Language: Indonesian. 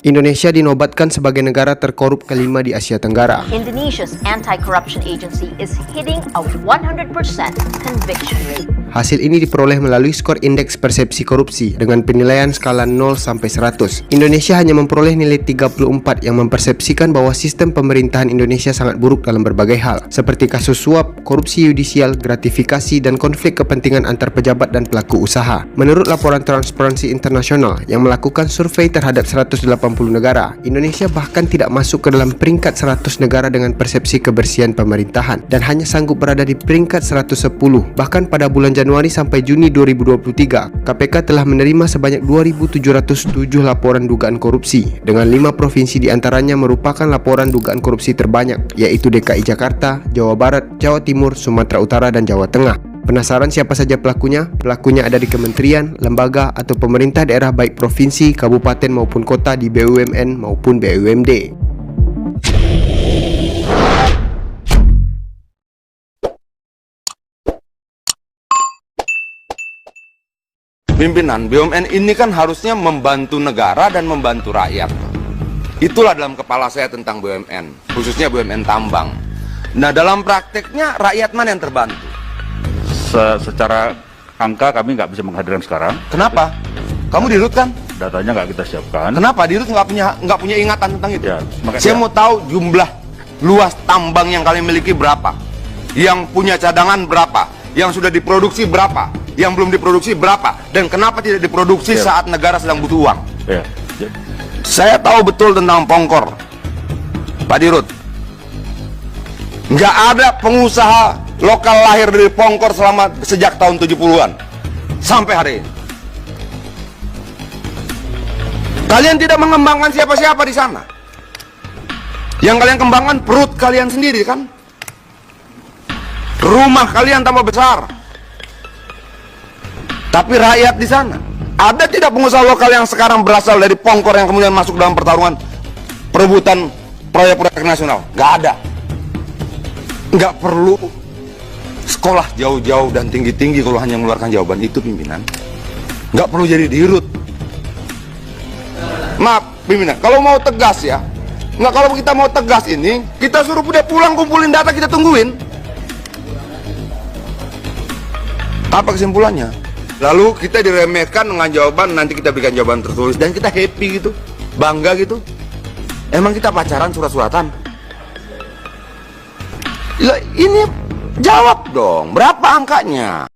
Indonesia dinobatkan sebagai negara terkorup kelima di Asia Tenggara. Indonesia's anti-corruption agency is hitting a 100% conviction rate. Hasil ini diperoleh melalui skor indeks persepsi korupsi dengan penilaian skala 0 sampai 100. Indonesia hanya memperoleh nilai 34 yang mempersepsikan bahwa sistem pemerintahan Indonesia sangat buruk dalam berbagai hal, seperti kasus suap, korupsi yudisial, gratifikasi, dan konflik kepentingan antar pejabat dan pelaku usaha. Menurut laporan Transparency International yang melakukan survei terhadap 180 negara, Indonesia bahkan tidak masuk ke dalam peringkat 100 negara dengan persepsi kebersihan pemerintahan dan hanya sanggup berada di peringkat 110. Bahkan pada bulan Januari sampai Juni 2023, KPK telah menerima sebanyak 2.707 laporan dugaan korupsi, dengan 5 provinsi diantaranya merupakan laporan dugaan korupsi terbanyak, yaitu DKI Jakarta, Jawa Barat, Jawa Timur, Sumatera Utara, dan Jawa Tengah. Penasaran siapa saja pelakunya? Pelakunya ada di kementerian, lembaga, atau pemerintah daerah baik provinsi, kabupaten maupun kota, di BUMN maupun BUMD. Pimpinan BUMN ini kan harusnya membantu negara dan membantu rakyat. Itulah dalam kepala saya tentang BUMN, khususnya BUMN tambang. Nah, dalam prakteknya rakyat mana yang terbantu? Secara angka kami nggak bisa menghadirkan sekarang. Kenapa? Kamu dirut kan? Datanya nggak kita siapkan. Kenapa dirut nggak punya ingatan tentang itu? Ya, saya mau tahu jumlah luas tambang yang kalian miliki berapa, yang punya cadangan berapa, yang sudah diproduksi berapa, yang belum diproduksi berapa, dan kenapa tidak diproduksi saat negara sedang butuh uang. Ya. Saya tahu betul tentang Pongkor, Pak Dirut. Nggak ada pengusaha lokal lahir dari Pongkor sejak tahun 70-an sampai hari ini. Kalian tidak mengembangkan siapa-siapa di sana. Yang kalian kembangkan perut kalian sendiri kan? Rumah kalian tambah besar. Tapi rakyat di sana, ada tidak pengusaha lokal yang sekarang berasal dari Pongkor yang kemudian masuk dalam pertarungan perebutan proyek-proyek nasional? Nggak ada. Nggak perlu sekolah jauh-jauh dan tinggi-tinggi kalau hanya mengeluarkan jawaban itu, pimpinan. Nggak perlu jadi dirut. Maaf, pimpinan, kalau mau tegas ya, nggak, kalau kita mau tegas ini, kita suruh dia pulang kumpulin data, kita tungguin. Apa kesimpulannya? Lalu kita diremehkan dengan jawaban, nanti kita berikan jawaban tertulis, dan kita happy gitu, bangga gitu. Emang kita pacaran surat-suratan? Ini jawab dong, berapa angkanya?